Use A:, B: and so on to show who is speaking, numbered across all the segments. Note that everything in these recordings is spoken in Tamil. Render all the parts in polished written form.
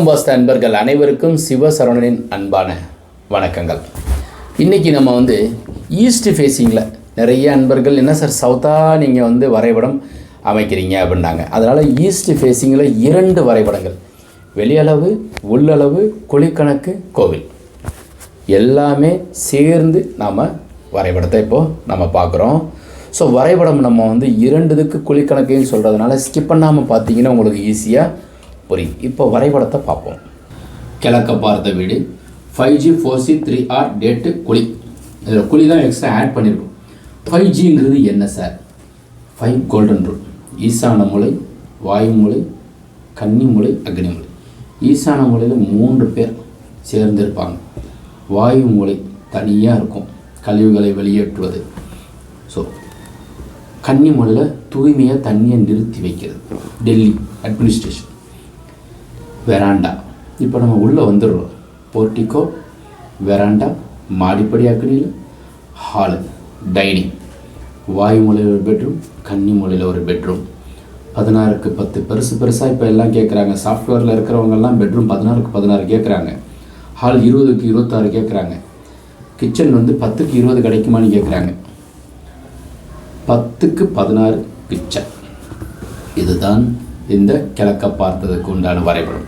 A: வாஸ்து அன்பர்கள் அனைவருக்கும் சிவசரவணனின் அன்பான வணக்கங்கள். இன்றைக்கி நம்ம ஈஸ்ட் ஃபேஸிங்கில் நிறைய அன்பர்கள் என்ன சார் சவுத்தாக நீங்கள் வரைபடம் அமைக்கிறீங்க அப்படின்னாங்க. அதனால் ஈஸ்ட் ஃபேஸிங்கில் 2 வரைபடங்கள், வெளியளவு உள்ளளவு குழிக்கணக்கு கோவில் எல்லாமே சேர்ந்து நாம் வரைபடத்தை இப்போது நம்ம பார்க்குறோம். ஸோ வரைபடம் நம்ம 2 குழிக்கணக்கையும் சொல்கிறதுனால ஸ்கிப் பண்ணாமல் பார்த்தீங்கன்னா உங்களுக்கு ஈஸியாக புரியும். இப்போ வரைபடத்தை பார்ப்போம். கிழக்க பார்த்த வீடு 5G 4C 3R டேட்டு குழி. இதில் குழி தான் எக்ஸ்ட்ரா ஆட் பண்ணியிருக்கோம். 5Gங்கிறது என்ன சார்? 5 golden rule. ஈசான மூலை, வாயு மூலை, கன்னி மூலை, அக்னி மூலை. ஈசான மூலையில் 3 பேர் சேர்ந்திருப்பாங்க. வாயு மூலை தனியாக இருக்கும், கழிவுகளை வெளியேற்றுவது. ஸோ கன்னி மூலையில் தூய்மையாக தண்ணியை நிறுத்தி வைக்கிறது, டெல்லி அட்மினிஸ்ட்ரேஷன். வெராண்டா, இப்போ நம்ம உள்ளே வந்துடுறோம். போர்ட்டிகோ, வெராண்டா, மாடிப்படி அக்னியில், ஹாலு, டைனிங். வாயு மூலையில் ஒரு பெட்ரூம், கன்னி மூலையில் ஒரு பெட்ரூம். 16க்கு 10 பெருசாக இப்போ எல்லாம் கேட்குறாங்க. சாஃப்ட்வேரில் இருக்கிறவங்கெல்லாம் பெட்ரூம் 16க்கு 16 கேட்குறாங்க. ஹால் 20க்கு 26 கேட்குறாங்க. கிச்சன் 10க்கு 20 கிடைக்குமான்னு கேட்குறாங்க. 10க்கு 16 கிச்சன். இதுதான் இந்த கிழக்க பார்த்ததுக்கு உண்டான வரைபடம்.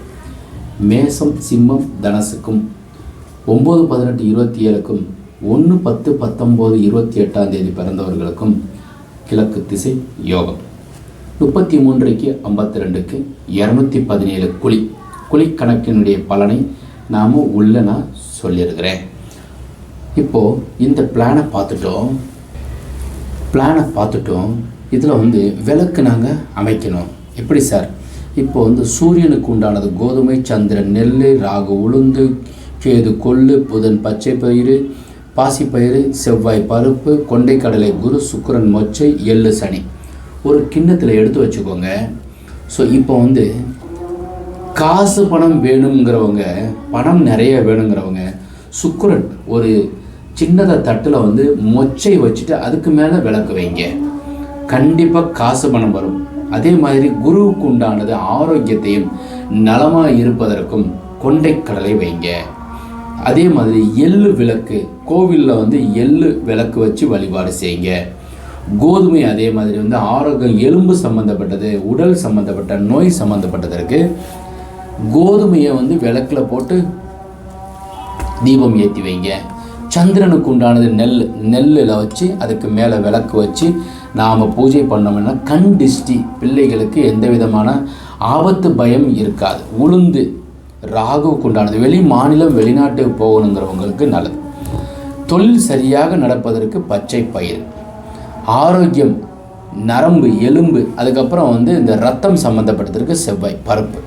A: மேசம் சிம்மம் தனசுக்கும் 9, 18, 27க்கும் 1, 10, 19, 28ஆம் தேதி பிறந்தவர்களுக்கும் கிழக்கு திசை யோகம். 33க்கு 52க்கு 217 குழி கணக்கினுடைய பலனை நாம் உள்ள நான் சொல்லியிருக்கிறேன். இப்போது இந்த பிளானை பார்த்துட்டோம். இதில் விளக்கு நாங்கள் அமைக்கணும். எப்படி சார்? இப்போ சூரியனுக்கு உண்டானது கோதுமை, சந்திரன் நெல், ராகு உளுந்து, கேது கொள்ளு, புதன் பச்சை பயிறு, பாசிப்பயிறு, செவ்வாய் பருப்பு, கொண்டைக்கடலை குரு, சுக்கிரன் மொச்சை, எள்ளு சனி. ஒரு கிண்ணத்தில் எடுத்து வச்சுக்கோங்க. ஸோ இப்போ காசு பணம் வேணுங்கிறவங்க, பணம் நிறைய வேணுங்கிறவங்க சுக்கிரன் ஒரு சின்னதாக தட்டில் மொச்சை வச்சுட்டு அதுக்கு மேலே விளக்கு வைங்க. கண்டிப்பாக காசு பணம் வரும். அதே மாதிரி குருவுக்கு உண்டானது ஆரோக்கியத்தையும் நலமாக இருப்பதற்கும் கொண்டைக்கடலை வைங்க. அதே மாதிரி எள்ளு விளக்கு, கோவிலில் எள்ளு விளக்கு வச்சு வழிபாடு செய்யுங்க. கோதுமை அதே மாதிரி ஆரோக்கியம், எலும்பு சம்மந்தப்பட்டது, உடல் சம்மந்தப்பட்ட நோய் சம்மந்தப்பட்டதற்கு கோதுமையை விளக்கில் போட்டு தீபம் ஏற்றி வைங்க. சந்திரனுக்கு உண்டானது நெல்லில் வச்சு அதுக்கு மேலே விளக்கு வச்சு நாம் பூஜை பண்ணோம்னா கண் திஷ்டி, பிள்ளைகளுக்கு எந்த விதமான ஆபத்து பயம் இருக்காது. உளுந்து ராகுவுக்கு உண்டானது, வெளி மாநிலம் வெளிநாட்டுக்கு போகணுங்கிறவங்களுக்கு நல்லது. தொழில் சரியாக நடப்பதற்கு பச்சை பயிர். ஆரோக்கியம், நரம்பு, எலும்பு, அதுக்கப்புறம் இந்த ரத்தம் சம்மந்தப்பட்டதற்கு செவ்வாய் பருப்பு.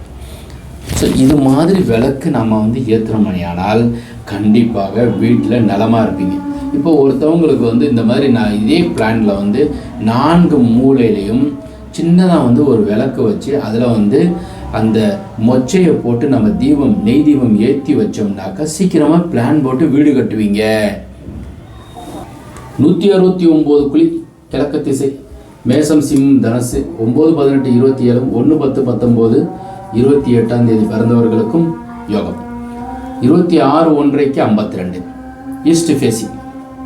A: ஸோ இது மாதிரி விளக்கு நம்ம ஏற்றுறோமையானால் கண்டிப்பாக வீட்டில் நலமாக இருப்பீங்க. இப்போ ஒருத்தவங்களுக்கு இந்த மாதிரி நான் இதே பிளானில் 4 மூலையிலையும் சின்னதாக ஒரு விளக்கு வச்சு அதில் அந்த மொச்சையை போட்டு நம்ம நெய் தீபம் ஏற்றி வச்சோம்னாக்கா சீக்கிரமாக பிளான் போட்டு வீடு கட்டுவீங்க. 169 குழி கிழக்கு திசை, மேசம் சிம்மம் தனசு 9, 18, 27, 1, 10, 19, 28ஆம் தேதி பிறந்தவர்களுக்கும் யோகம். 26, 1க்கு 52 ஈஸ்ட் ஃபேஸிங்.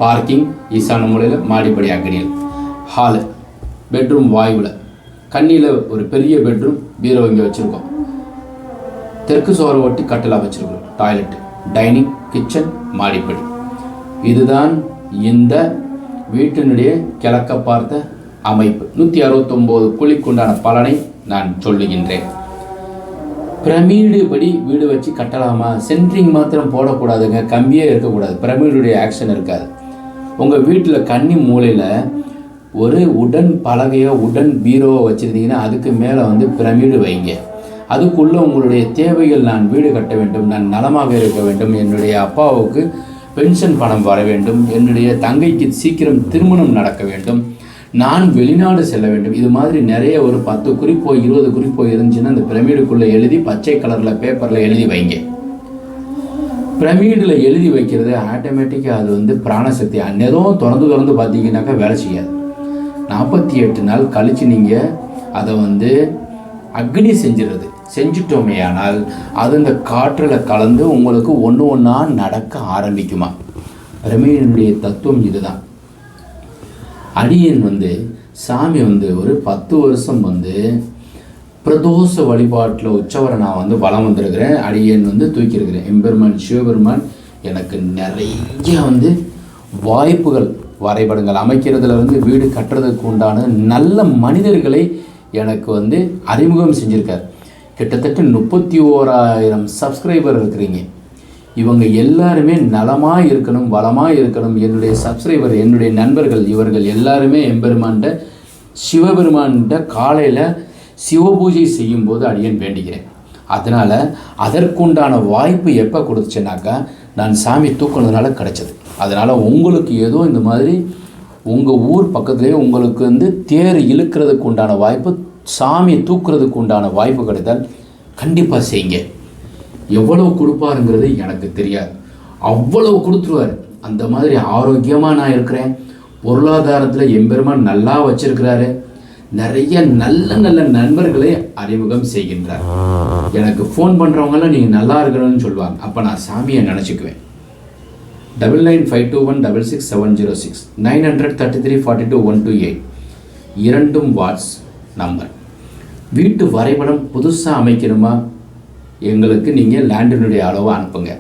A: பார்க்கிங் ஈசான மூலையில், மாடிப்படி அக்னியில், ஹாலு, பெட்ரூம் வாயுவில், கண்ணியில் ஒரு பெரிய பெட்ரூம், பீரோ இங்கே வச்சுருக்கோம். தெற்கு சோறு ஒட்டி கட்டலாக வச்சுருக்கோம். டாய்லெட், டைனிங், கிச்சன், மாடிப்படி. இதுதான் இந்த வீட்டினுடைய கிழக்க பார்த்த அமைப்பு. 169 குழிக்குண்டான பலனை நான் சொல்லுகின்றேன். பிரமிடு படி வீடு வச்சு கட்டலாமா? சென்ட்ரிங் மாத்திரம் போடக்கூடாதுங்க, கம்பியே இருக்கக்கூடாது, பிரமிடுடைய ஆக்ஷன் இருக்காது. உங்கள் வீட்டில் கன்னி மூலையில் ஒரு உடன் பலகையோ உடன் பீரோவோ வச்சுருந்தீங்கன்னா அதுக்கு மேலே பிரமிடு வைங்க. அதுக்குள்ளே உங்களுடைய தேவைகள், நான் வீடு கட்ட வேண்டும், நான் நலமாக இருக்க வேண்டும், என்னுடைய அப்பாவுக்கு பென்ஷன் பணம் வர வேண்டும், என்னுடைய தங்கைக்கு சீக்கிரம் திருமணம் நடக்க வேண்டும், நான் வெளிநாடு செல்ல வேண்டும், இது மாதிரி நிறைய ஒரு 10 குறிப்போ 20 குறிப்போ இருந்துச்சுன்னா அந்த பிரமிடுக்குள்ளே எழுதி பச்சை கலரில் பேப்பரில் எழுதி வைங்க. பிரமிடில் எழுதி வைக்கிறது ஆட்டோமேட்டிக்காக அது பிராணசக்தி. அந்நேரம் திறந்து பார்த்தீங்கன்னாக்கா வேலை செய்யாது. 48 நாள் கழித்து நீங்கள் அதை வந்து அக்னி செஞ்சிட்டோமே ஆனால் அது இந்த காற்றில் கலந்து உங்களுக்கு ஒன்று ஒன்றா நடக்க ஆரம்பிக்குமா. பிரமையினுடைய தத்துவம் இதுதான். அடியேன் வந்து சாமி வந்து ஒரு 10 வருஷம் வந்து பிரதோஷ வழிபாட்டில் உற்சவரை நான் வந்து வலம் வந்திருக்கிறேன். அடியேன் வந்து தூக்கியிருக்கிறேன். எம்பெருமான் சிவபெருமான் எனக்கு நிறைய வந்து வாய்ப்புகள், வரைபடங்கள் அமைக்கிறதுல வந்து வீடு கட்டுறதுக்கு உண்டான நல்ல மனிதர்களை எனக்கு வந்து அறிமுகம் செஞ்சுருக்கார். கிட்டத்தட்ட 31,000 சப்ஸ்கிரைபர் இருக்கிறீங்க. இவங்க எல்லாருமே நலமாக இருக்கணும், வளமாக இருக்கணும். என்னுடைய சப்ஸ்கிரைபர், என்னுடைய நண்பர்கள், இவர்கள் எல்லாருமே எம்பெருமான்கிட்ட சிவபெருமான்கிட்ட காலையில் சிவபூஜை செய்யும்போது அடியேன் வேண்டிக்கிறேன். அதனால் அதற்குண்டான வாய்ப்பு எப்போ கொடுத்துச்சுனாக்கா நான் சாமி தூக்குனதுனால கிடச்சது. அதனால் உங்களுக்கு ஏதோ இந்த மாதிரி உங்கள் ஊர் பக்கத்துலேயே உங்களுக்கு வந்து தேர் இழுக்கிறதுக்கு உண்டான வாய்ப்பு, சாமி தூக்குறதுக்கு உண்டான வாய்ப்பு கிடைத்தால் கண்டிப்பாக செய்யுங்க. எவ்வளவு கொடுப்பாருங்கிறது எனக்கு தெரியாது, அவ்வளவு கொடுத்துருவார். அந்த மாதிரி ஆரோக்கியமாக நான் இருக்கிறேன். பொருளாதாரத்தில் எம்பெருமான் நல்லா வச்சிருக்கிறாரு. நிறைய நல்ல நல்ல நண்பர்களை அறிமுகம் செய்கின்றார். எனக்கு ஃபோன் பண்ணுறவங்களாம் நீங்கள் நல்லா இருக்கணும்னு சொல்லுவாங்க. அப்போ நான் சாமியை நினச்சிக்குவேன். 9952166706 933422128 இரண்டும் வாட்ஸ் நம்பர். வீட்டு வரைபடம் புதுசாக அமைக்கணுமா, எங்களுக்கு நீங்கள் லேண்டினுடைய அளவை அனுப்புங்க.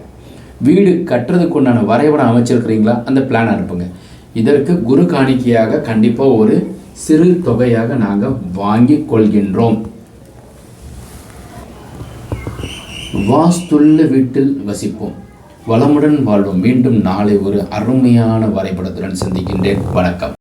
A: வீடு கட்டுறதுக்கு உண்டான வரைபடம் அமைச்சிருக்கிறீங்களா, அந்த பிளான் அனுப்புங்க. இதற்கு குரு காணிக்கையாக கண்டிப்பாக ஒரு சிறு தொகையாக நாங்கள் வாங்கி கொள்கின்றோம். வாஸ்துள்ள வீட்டில் வசிப்போம், வளமுடன் வாழ்வோம். மீண்டும் நாளை ஒரு அருமையான வரைபடத்துடன் சந்திக்கின்றேன். வணக்கம்.